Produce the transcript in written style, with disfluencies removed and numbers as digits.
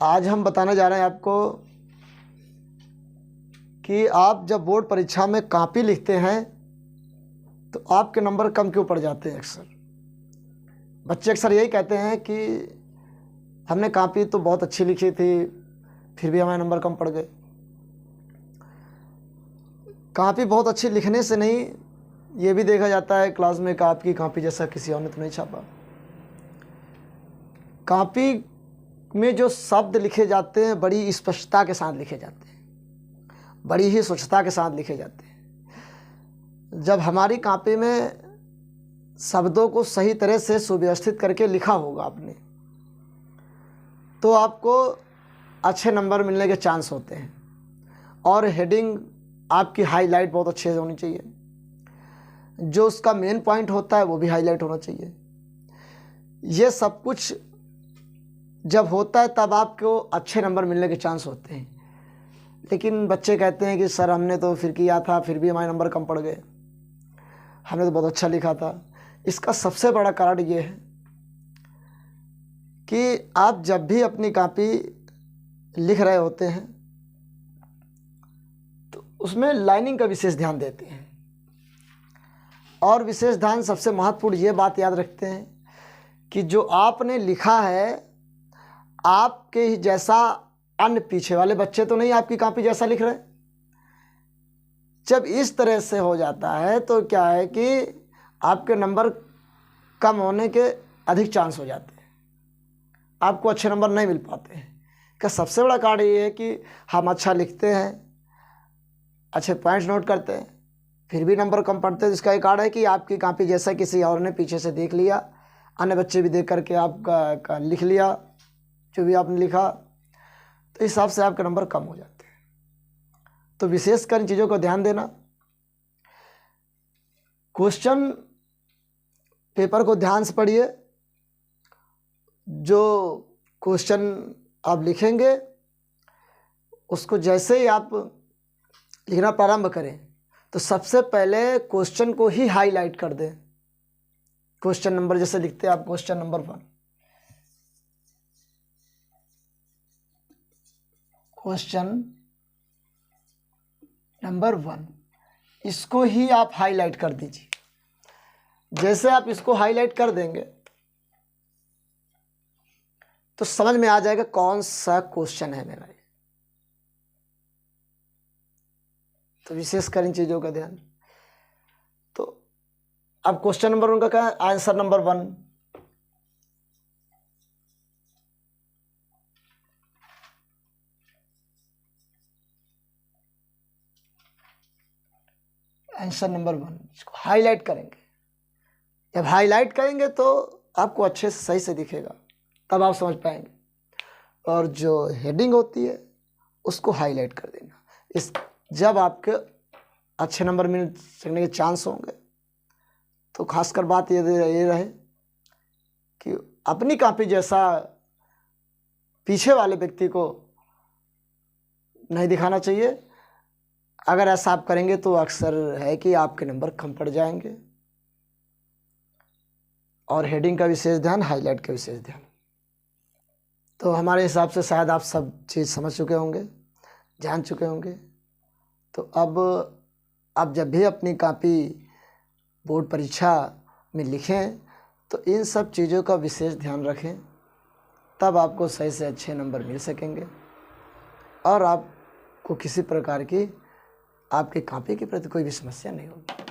आज हम बताने जा रहे हैं आपको कि आप जब बोर्ड परीक्षा में कॉपी लिखते हैं तो आपके नंबर कम क्यों पड़ जाते हैं। अक्सर बच्चे अक्सर यही कहते हैं कि हमने कॉपी तो बहुत अच्छी लिखी थी, फिर भी हमारे नंबर कम पड़ गए। कॉपी बहुत अच्छी लिखने से नहीं, ये भी देखा जाता है क्लास में कि आपकी कॉपी जैसा किसी और ने तो नहीं छापा। कॉपी में जो शब्द लिखे जाते हैं बड़ी स्पष्टता के साथ लिखे जाते हैं, बड़ी ही स्वच्छता के साथ लिखे जाते हैं। जब हमारी कॉपी में शब्दों को सही तरह से सुव्यवस्थित करके लिखा होगा आपने, तो आपको अच्छे नंबर मिलने के चांस होते हैं। और हेडिंग आपकी हाईलाइट बहुत अच्छे से होनी चाहिए, जो उसका मेन पॉइंट होता है वो भी हाईलाइट होना चाहिए। ये सब कुछ जब होता है तब आपको अच्छे नंबर मिलने के चांस होते हैं। लेकिन बच्चे कहते हैं कि सर हमने तो फिर किया था, फिर भी हमारे नंबर कम पड़ गए, हमने तो बहुत अच्छा लिखा था। इसका सबसे बड़ा कारण ये है कि आप जब भी अपनी कॉपी लिख रहे होते हैं तो उसमें लाइनिंग का विशेष ध्यान देते हैं, और विशेष ध्यान सबसे महत्वपूर्ण ये बात याद रखते हैं कि जो आपने लिखा है आपके ही जैसा अन्य पीछे वाले बच्चे तो नहीं आपकी कॉपी जैसा लिख रहे। जब इस तरह से हो जाता है तो क्या है कि आपके नंबर कम होने के अधिक चांस हो जाते हैं, आपको अच्छे नंबर नहीं मिल पाते हैं। का सबसे बड़ा कारण ये है कि हम अच्छा लिखते हैं, अच्छे पॉइंट्स नोट करते हैं, फिर भी नंबर कम पड़ते हैं। इसका एक कारण है कि आपकी कॉपी जैसा किसी और ने पीछे से देख लिया, अन्य बच्चे भी देख करके आपका लिख लिया जो भी आपने लिखा, तो इस हिसाब से आपके नंबर कम हो जाते हैं। तो विशेषकर इन चीज़ों को ध्यान देना। क्वेश्चन पेपर को ध्यान से पढ़िए। जो क्वेश्चन आप लिखेंगे उसको जैसे ही आप लिखना प्रारंभ करें तो सबसे पहले क्वेश्चन को ही हाईलाइट कर दें। क्वेश्चन नंबर जैसे लिखते हैं आप, क्वेश्चन नंबर 1, क्वेश्चन नंबर 1, इसको ही आप हाईलाइट कर दीजिए। जैसे आप इसको हाईलाइट कर देंगे तो समझ में आ जाएगा कौन सा क्वेश्चन है मेरा। तो विशेषकर इन चीज़ों का ध्यान। तो अब क्वेश्चन नंबर 1 का क्या है, आंसर नंबर 1। आंसर नंबर 1 इसको हाईलाइट करेंगे। जब हाईलाइट करेंगे तो आपको अच्छे से सही से दिखेगा, तब आप समझ पाएंगे। और जो हेडिंग होती है उसको हाईलाइट कर देना। इस जब आपके अच्छे नंबर मिल सकने के चांस होंगे तो खासकर बात ये रहे कि अपनी कॉपी जैसा पीछे वाले व्यक्ति को नहीं दिखाना चाहिए। अगर ऐसा आप करेंगे तो अक्सर है कि आपके नंबर कम पड़ जाएंगे। और हेडिंग का विशेष ध्यान, हाईलाइट का विशेष ध्यान। तो हमारे हिसाब से शायद आप सब चीज़ समझ चुके होंगे, जान चुके होंगे। तो अब आप जब भी अपनी कॉपी बोर्ड परीक्षा में लिखें तो इन सब चीज़ों का विशेष ध्यान रखें, तब आपको सही से अच्छे नंबर मिल सकेंगे और आपको किसी प्रकार की आपकी कॉपी के प्रति कोई भी समस्या नहीं होगी।